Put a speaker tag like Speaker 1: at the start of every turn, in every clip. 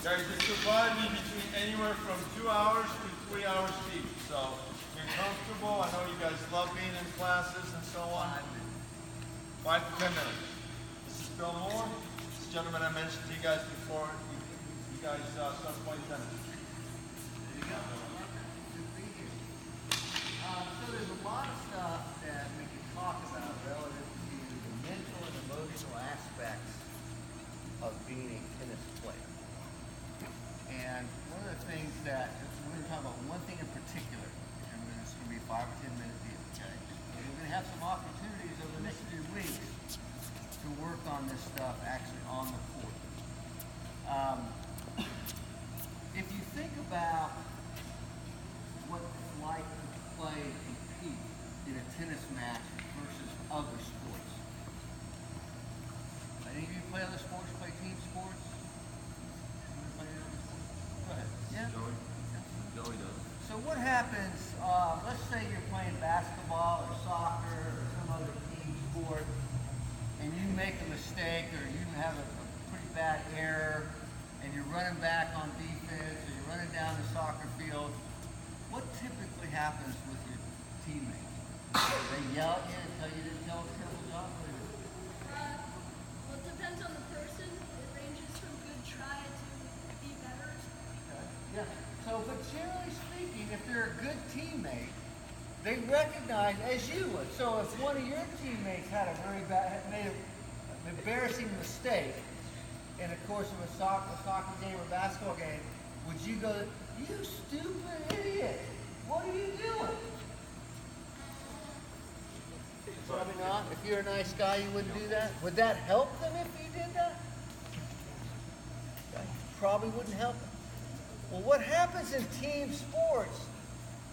Speaker 1: Guys, this will probably be between anywhere from 2 hours to 3 hours each. So you're comfortable. I know you guys love being in classes and so on. 5 to 10 minutes. This is Bill Moore. This gentleman I mentioned to you guys before. You guys start playing tennis.
Speaker 2: There you go. Good to be here. So there's a lot of stuff that we can talk about relative to the mental and emotional aspects of being a tennis player. And one of the things that we're going to talk about, one thing in particular, and it's going to be a 5 or 10 minute deal, okay? And we're going to have some opportunities over the next few weeks to work on this stuff actually on the court. If you think about what it's like to play and compete in a tennis match versus other sports. Any of you play other sports, play team sports? Go ahead. Yeah?
Speaker 1: Joey does.
Speaker 2: So what happens, let's say you're playing basketball or soccer or some other team sport, and you make a mistake or you have a pretty bad error, and you're running back on defense or you're running down the soccer field. What typically happens with your teammates? They yell at you and tell you to tell a terrible job?
Speaker 3: Well, it depends on the person. It ranges from good try to be better.
Speaker 2: Okay. Yeah. So, but generally speaking, if they're a good teammate, they recognize, as you would. So if one of your teammates had a very bad, made an embarrassing mistake in the course of a soccer game or basketball game, would you go, "You stupid idiot, what are you doing?" Probably not. If you're a nice guy, you wouldn't do that. Would that help them if you did that? Okay. Probably wouldn't help them. Well, what happens in team sports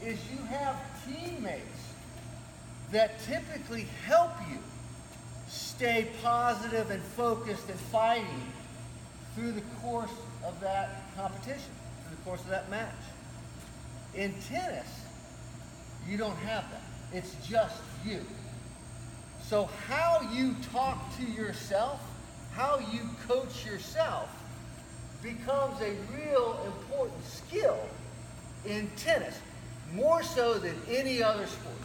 Speaker 2: is you have teammates that typically help you stay positive and focused and fighting through the course of that competition, through the course of that match. In tennis, you don't have that. It's just you. So how you talk to yourself, how you coach yourself, becomes a real important skill in tennis, more so than any other sport.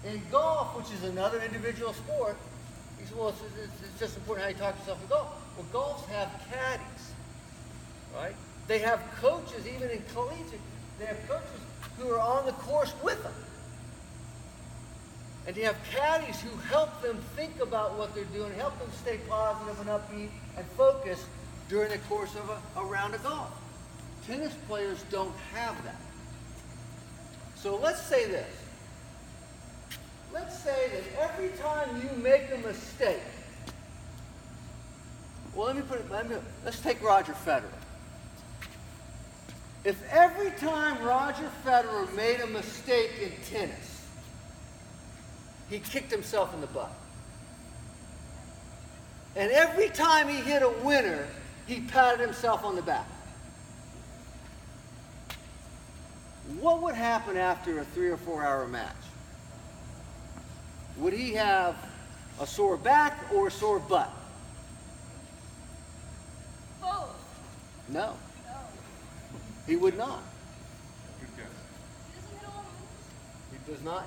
Speaker 2: In golf, which is another individual sport, you say, well, it's just important how you talk to yourself in golf. Well, golfs have caddies, right? They have coaches, even in collegiate, they have coaches who are on the course with them. And you have caddies who help them think about what they're doing, help them stay positive and upbeat and focused during the course of a round of golf. Tennis players don't have that. So let's say this. Let's say that every time you make a mistake, well, let's take Roger Federer. If every time Roger Federer made a mistake in tennis, he kicked himself in the butt. And every time he hit a winner, he patted himself on the back. What would happen after a 3 or 4 hour match? Would he have a sore back or a sore butt?
Speaker 3: Both.
Speaker 2: No,
Speaker 3: No.
Speaker 2: he would not.
Speaker 1: Good guess.
Speaker 3: He doesn't hit all moves.
Speaker 2: He does not.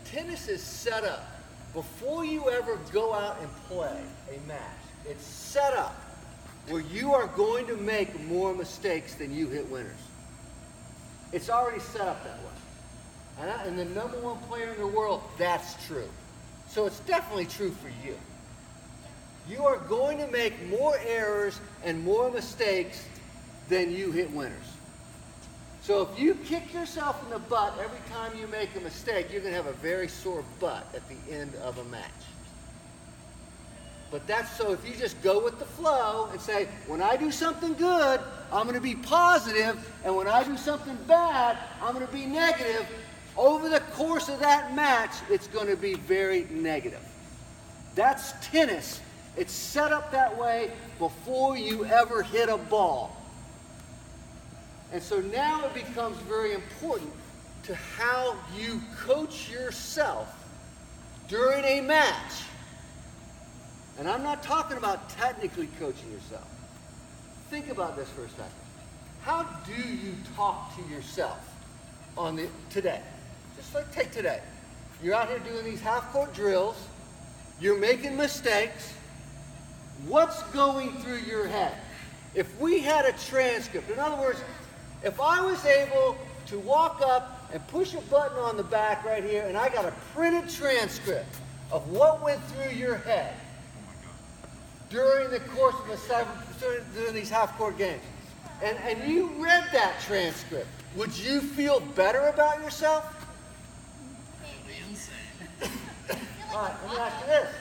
Speaker 2: Tennis is set up, before you ever go out and play a match, it's set up where you are going to make more mistakes than you hit winners. It's already set up that way. And the number one player in the world, that's true. So it's definitely true for you. You are going to make more errors and more mistakes than you hit winners. So if you kick yourself in the butt every time you make a mistake, you're going to have a very sore butt at the end of a match. But that's so if you just go with the flow and say, when I do something good, I'm going to be positive, and when I do something bad, I'm going to be negative, over the course of that match, it's going to be very negative. That's tennis. It's set up that way before you ever hit a ball. And so now it becomes very important to how you coach yourself during a match. And I'm not talking about technically coaching yourself. think about this for a second. How do you talk to yourself today? Just like take today. You're out here doing these half-court drills. You're making mistakes. What's going through your head? If we had a transcript, in other words, if I was able to walk up and push a button on the back right here and I got a printed transcript of what went through your head during the course of during these half-court games, and you read that transcript, would you feel better about yourself? All right, let me ask you this.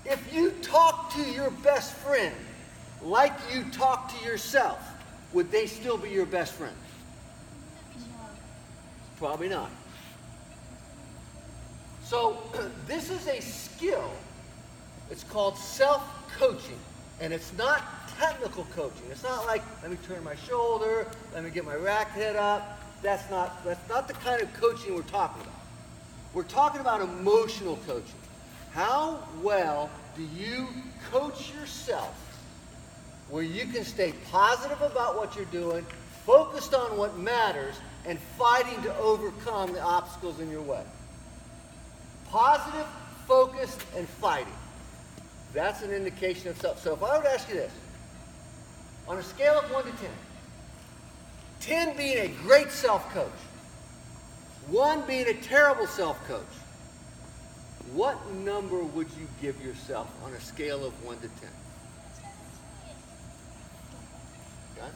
Speaker 2: If you talk to your best friend like you talk to yourself, would they still be your best friend? Probably not. So this is a skill. It's called self-coaching. And it's not technical coaching. It's not like, let me turn my shoulder, let me get my racket up. That's not the kind of coaching we're talking about. We're talking about emotional coaching. How well do you coach yourself where you can stay positive about what you're doing, focused on what matters, and fighting to overcome the obstacles in your way? Positive, focused, and fighting. That's an indication of self. So if I were to ask you this, on a scale of 1 to 10, 10 being a great self-coach, 1 being a terrible self-coach, what number would you give yourself on a scale of 1 to 10? Okay?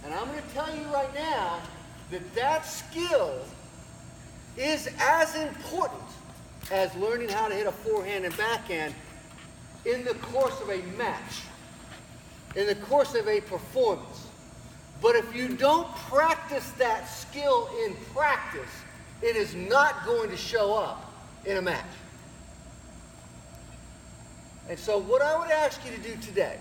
Speaker 2: And I'm going to tell you right now that that skill is as important as learning how to hit a forehand and backhand in the course of a match, in the course of a performance. But if you don't practice that skill in practice, it is not going to show up in a match. And so what I would ask you to do today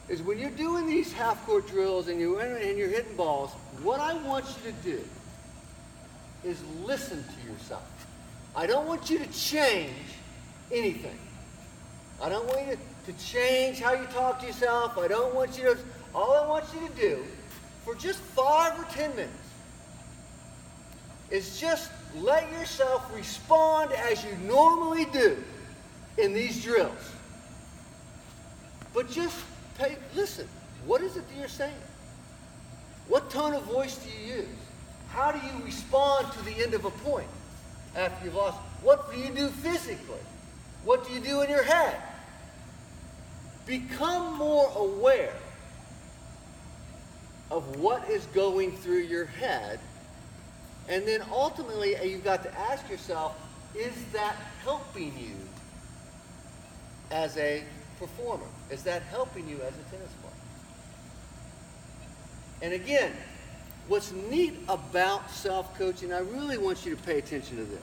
Speaker 2: is when you're doing these half-court drills and you're hitting balls, what I want you to do is listen to yourself. I don't want you to change anything. I don't want you to change how you talk to yourself. I don't want you to, all I want you to do for just 5 or 10 minutes is just let yourself respond as you normally do in these drills. But just listen. What is it that you're saying? What tone of voice do you use? How do you respond to the end of a point after you've lost? What do you do physically? What do you do in your head? Become more aware of what is going through your head. And then ultimately, you've got to ask yourself, is that helping you as a performer? Is that helping you as a tennis player? And again, what's neat about self-coaching, I really want you to pay attention to this.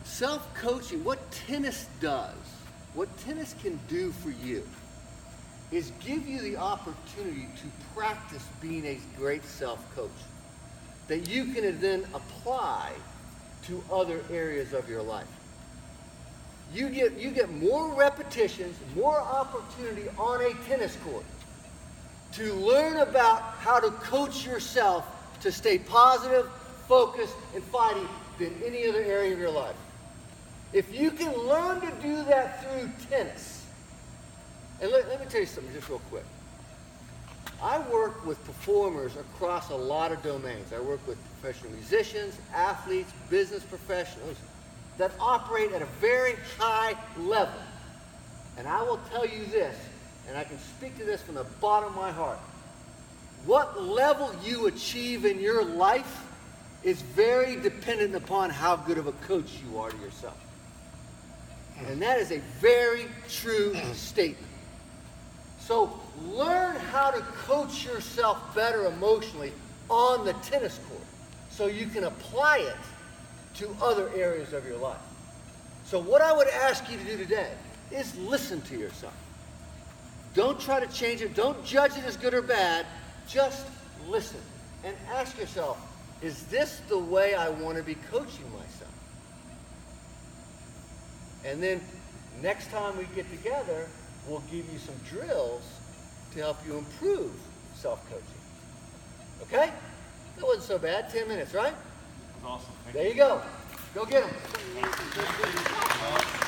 Speaker 2: Self-coaching, what tennis does, what tennis can do for you, is give you the opportunity to practice being a great self-coach that you can then apply to other areas of your life. You get more repetitions, more opportunity on a tennis court to learn about how to coach yourself to stay positive, focused, and fighting than any other area of your life. If you can learn to do that through tennis, and let me tell you something just real quick. I work with performers across a lot of domains. I work with professional musicians, athletes, business professionals that operate at a very high level. And I will tell you this, and I can speak to this from the bottom of my heart. What level you achieve in your life is very dependent upon how good of a coach you are to yourself. And that is a very true statement. So learn how to coach yourself better emotionally on the tennis court so you can apply it to other areas of your life. So what I would ask you to do today is listen to yourself. Don't try to change it. Don't judge it as good or bad. Just listen and ask yourself, is this the way I want to be coaching myself? And then next time we get together, will give you some drills to help you improve self-coaching. Okay? That wasn't so bad. 10 minutes, right?
Speaker 1: That was awesome. Thank
Speaker 2: There you go. Go get them.
Speaker 1: you.